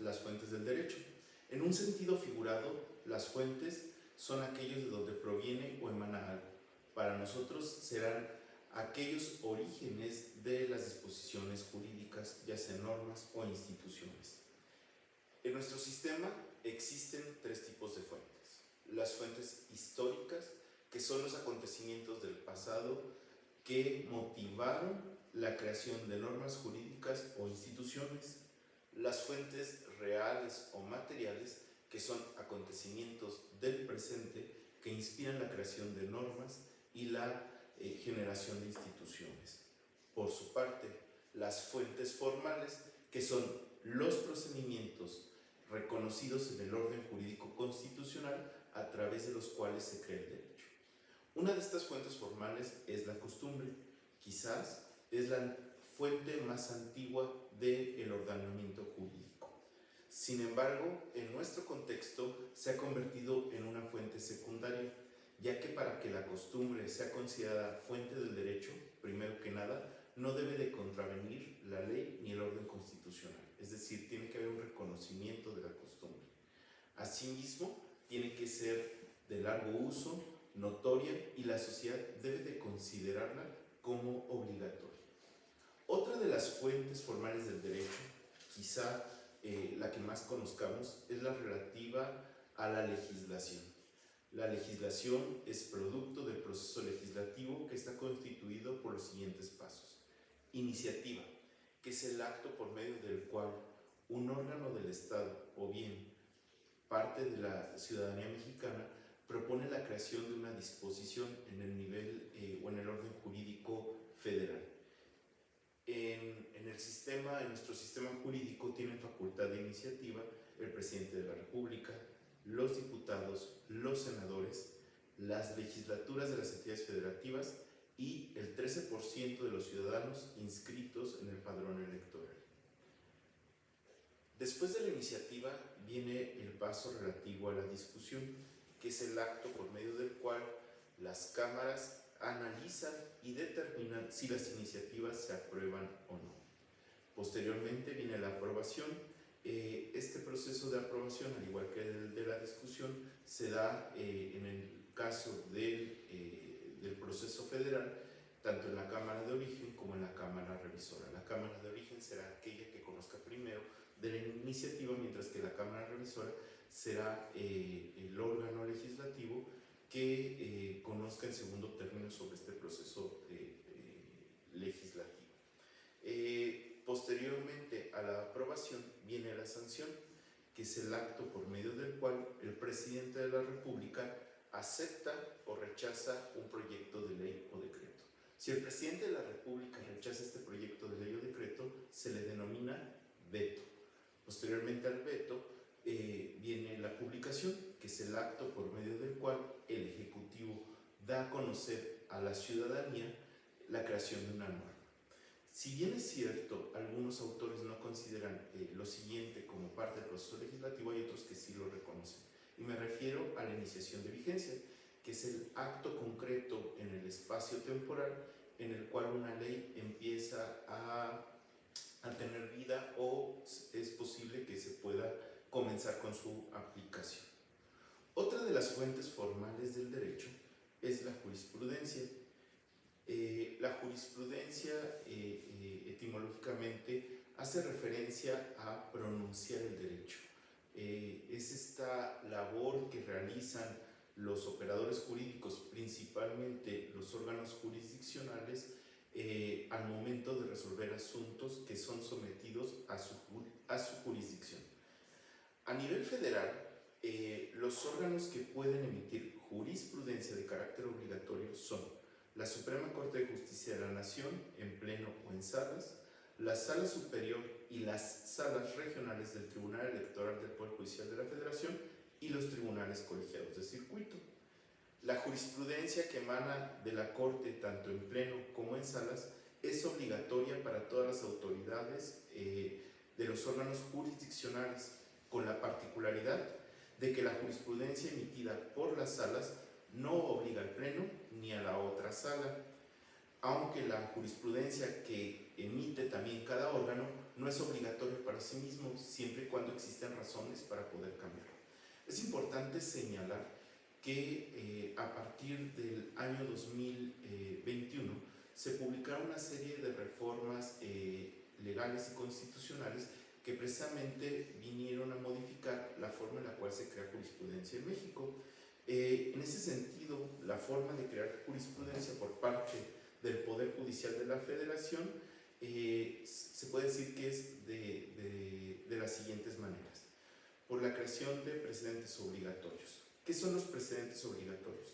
las fuentes del derecho. En un sentido figurado, las fuentes son aquellos de donde proviene o emana algo. Para nosotros serán aquellos orígenes de las disposiciones jurídicas, ya sean normas o instituciones. En nuestro sistema existen tres tipos de fuentes. Las fuentes históricas, que son los acontecimientos del pasado que motivaron la creación de normas jurídicas o instituciones. Las fuentes reales o materiales, que son acontecimientos del presente que inspiran la creación de normas y la generación de instituciones. Por su parte, las fuentes formales, que son los procedimientos reconocidos en el orden jurídico constitucional a través de los cuales se crea el derecho. Una de estas fuentes formales es la costumbre. Quizás es la fuente más antigua del ordenamiento jurídico. Sin embargo, en nuestro contexto se ha convertido en una fuente secundaria, ya que para que la costumbre sea considerada fuente del derecho, primero que nada, no debe de contravenir la ley ni el orden constitucional. Es decir, tiene que haber un reconocimiento de la costumbre. Asimismo, tiene que ser de largo uso, notoria, y la sociedad debe de considerarla como obligatoria. Otra de las fuentes formales del derecho, quizá la que más conozcamos, es la relativa a la legislación. La legislación es producto del proceso legislativo que está constituido por los siguientes pasos. Iniciativa, que es el acto por medio del cual un órgano del Estado o bien parte de la ciudadanía mexicana propone la creación de una disposición en el nivel o en el orden jurídico federal. En nuestro sistema jurídico tienen facultad de iniciativa el presidente de la República, los diputados, los senadores, las legislaturas de las entidades federativas y el 13% de los ciudadanos inscritos en el padrón electoral. Después de la iniciativa viene el paso relativo a la discusión, que es el acto por medio del cual las cámaras analizan y determinan si las iniciativas se aprueban o no. Posteriormente viene la aprobación. Este proceso de aprobación, al igual que el de la discusión, se da en el caso del proceso federal, tanto en la Cámara de Origen como en la Cámara Revisora. La Cámara de Origen será aquella que conozca primero de la iniciativa, mientras que la Cámara Revisora será el órgano legislativo que conozca en segundo término sobre este proceso legislativo. Posteriormente a la aprobación viene la sanción, que es el acto por medio del cual el presidente de la República acepta o rechaza un proyecto de ley o decreto. Si el presidente de la República rechaza este proyecto de ley o decreto, se le denomina veto. Posteriormente al veto viene la publicación, que es el acto por medio del cual el Ejecutivo da a conocer a la ciudadanía la creación de una norma. Si bien es cierto, algunos autores no consideran lo siguiente como parte del proceso legislativo, hay otros que sí lo reconocen. Y me refiero a la iniciación de vigencia, que es el acto concreto en el espacio temporal en el cual una ley empieza a tener vida o es posible que se pueda comenzar con su aplicación. Otra de las fuentes formales del derecho es la jurisprudencia. La jurisprudencia etimológicamente hace referencia a pronunciar el derecho. Es esta labor que realizan los operadores jurídicos, principalmente los órganos jurisdiccionales, al momento de resolver asuntos que son sometidos a su jurisdicción. A nivel federal, los órganos que pueden emitir jurisprudencia de carácter obligatorio son la Suprema Corte de Justicia de la Nación, en pleno o en salas, la Sala Superior y las salas regionales del Tribunal Electoral del Poder Judicial de la Federación y los tribunales colegiados de circuito. La jurisprudencia que emana de la Corte, tanto en pleno como en salas, es obligatoria para todas las autoridades de los órganos jurisdiccionales, con la particularidad de que la jurisprudencia emitida por las salas no obliga al pleno ni a la otra sala, aunque la jurisprudencia que emite también cada órgano no es obligatoria para sí mismo, siempre y cuando existen Es importante señalar que a partir del año 2021 se publicaron una serie de reformas legales y constitucionales que precisamente vinieron a modificar la forma en la cual se crea jurisprudencia en México. En ese sentido, la forma de crear jurisprudencia por parte del Poder Judicial de la Federación se puede decir que es de las siguientes maneras. Por la creación de precedentes obligatorios. ¿Qué son los precedentes obligatorios?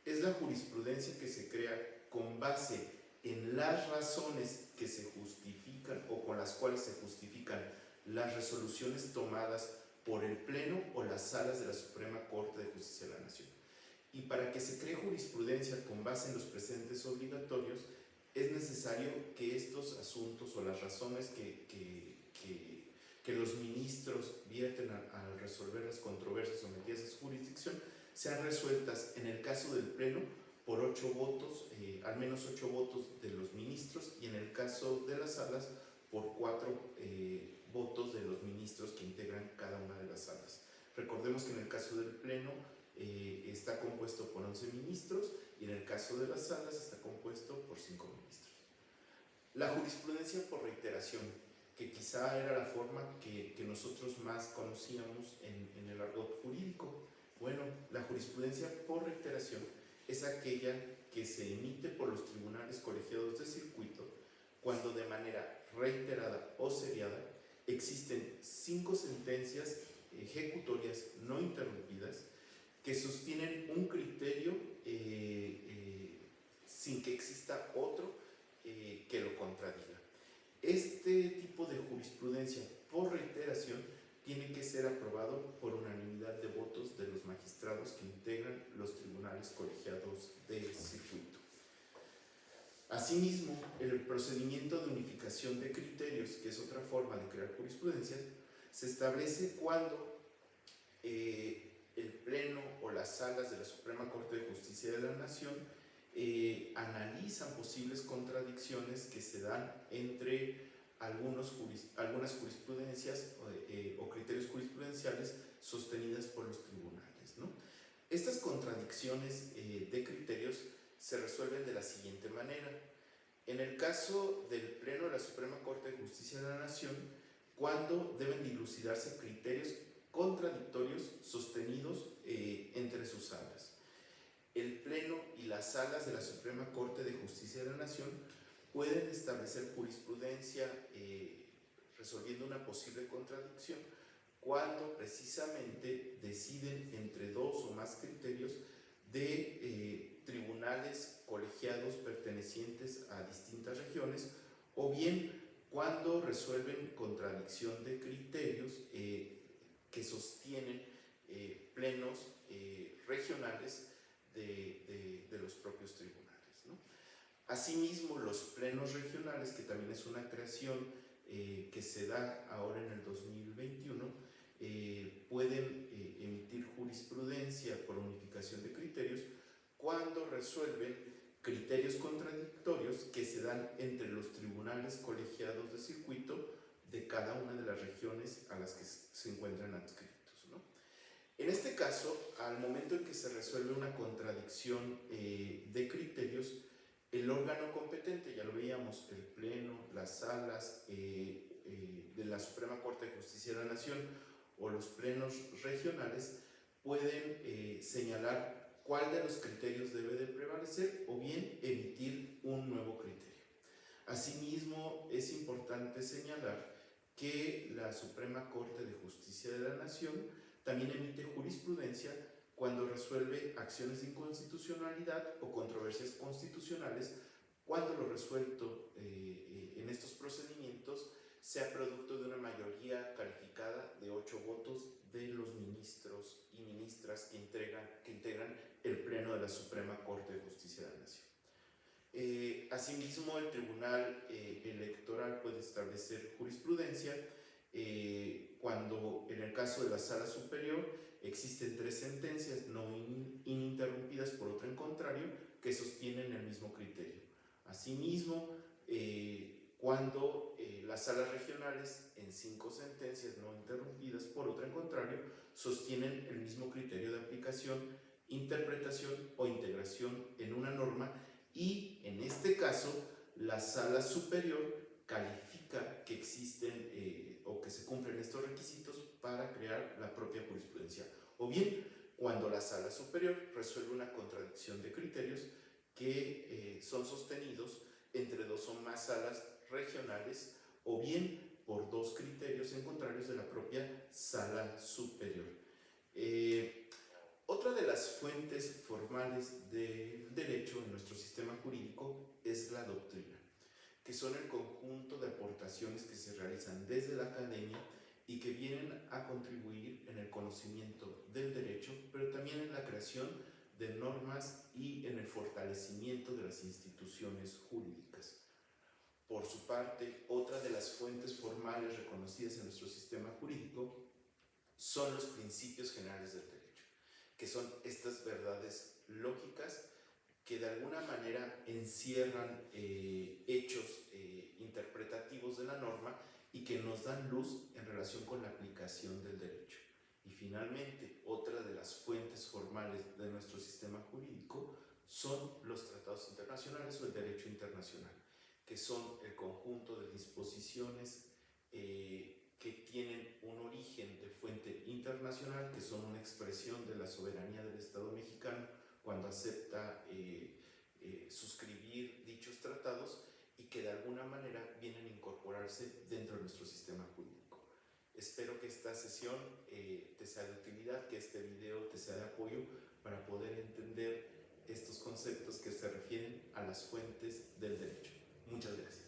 Es la jurisprudencia que se crea con base en las razones que se justifican o con las cuales se justifican las resoluciones tomadas por el Pleno o las salas de la Suprema Corte de Justicia de la Nación. Y para que se cree jurisprudencia con base en los precedentes obligatorios, es necesario que estos asuntos o las razones que los ministros vierten al resolver las controversias sometidas a su jurisdicción sean resueltas en el caso del Pleno por 8 votos, al menos 8 votos de los ministros, y en el caso de las salas por 4 votos de los ministros que integran cada una de las salas. Recordemos que en el caso del Pleno está compuesto por 11 ministros y en el caso de las salas está compuesto por 5 ministros. La jurisprudencia por reiteración, que quizá era la forma que nosotros más conocíamos en el argot jurídico. Bueno, la jurisprudencia por reiteración es aquella que se emite por los tribunales colegiados de circuito cuando de manera reiterada o seriada existen 5 sentencias ejecutorias no interrumpidas que sostienen un criterio sin que exista otro que lo contradiga. Este tipo de jurisprudencia por reiteración tiene que ser aprobado por unanimidad de votos de los magistrados que integran los tribunales colegiados de circuito. Asimismo, el procedimiento de unificación de criterios, que es otra forma de crear jurisprudencia, se establece cuando el Pleno o las salas de la Suprema Corte de Justicia de la Nación analizan posibles contradicciones que se dan entre algunas jurisprudencias o criterios jurisprudenciales sostenidas por los tribunales, ¿no? Estas contradicciones de criterios se resuelven de la siguiente manera. En el caso del Pleno de la Suprema Corte de Justicia de la Nación, cuando deben dilucidarse criterios contradictorios sostenidos entre sus salas. El Pleno y las salas de la Suprema Corte de Justicia de la Nación pueden establecer jurisprudencia resolviendo una posible contradicción cuando precisamente deciden entre 2 o más criterios de tribunales colegiados pertenecientes a distintas regiones, o bien cuando resuelven contradicción de criterios que sostienen plenos regionales de los propios tribunales, ¿no? Asimismo, los plenos regionales, que también es una creación que se da ahora en el 2021, pueden emitir jurisprudencia por unificación de criterios cuando resuelven criterios contradictorios que se dan entre los tribunales colegiados de circuito de cada una de las regiones a las que se encuentran adscritos, ¿no? En este caso, al momento en que se resuelve una contradicción de criterios, el órgano competente, ya lo veíamos, el Pleno, las salas de la Suprema Corte de Justicia de la Nación o los plenos regionales, pueden señalar cuál de los criterios debe de prevalecer o bien emitir un nuevo criterio. Asimismo, es importante señalar que la Suprema Corte de Justicia de la Nación también emite jurisprudencia cuando resuelve acciones de inconstitucionalidad o controversias constitucionales, cuando lo resuelto en estos procedimientos sea producto de una mayoría calificada de 8 votos de los ministros y ministras que integran el Pleno de la Suprema Corte de Justicia de la Nación. Asimismo, el Tribunal Electoral puede establecer jurisprudencia cuando, en el caso de la Sala Superior, existen 3 sentencias no ininterrumpidas por otra en contrario que sostienen el mismo criterio. Asimismo, cuando las salas regionales, en 5 sentencias no interrumpidas por otra en contrario, sostienen el mismo criterio de aplicación, interpretación o integración en una norma, y en este caso la sala superior califica que existen o que se cumplen estos requisitos para crear la propia jurisprudencia, o bien cuando la sala superior resuelve una contradicción de criterios que son sostenidos entre dos o más salas regionales, o bien por dos criterios en contrarios de la propia sala superior. Otra de las fuentes formales del derecho en nuestro sistema jurídico es la doctrina, que son el conjunto de aportaciones que se realizan desde la academia y que vienen a contribuir en el conocimiento del derecho, pero también en la creación de normas y en el fortalecimiento de las instituciones jurídicas. Por su parte, otra de las fuentes formales reconocidas en nuestro sistema jurídico son los principios generales del derecho, que son estas verdades lógicas que de alguna manera encierran hechos interpretativos de la norma y que nos dan luz en relación con la aplicación del derecho. Y finalmente, otra de las fuentes formales de nuestro sistema jurídico son los tratados internacionales o el derecho internacional, que son el conjunto de disposiciones que tienen un origen de fuente internacional, que son una expresión de la soberanía del Estado mexicano cuando acepta suscribir dichos tratados, y que de alguna manera vienen a incorporarse dentro de nuestro sistema jurídico. Espero que esta sesión te sea de utilidad, que este video te sea de apoyo para poder entender estos conceptos que se refieren a las fuentes del derecho. Muchas gracias.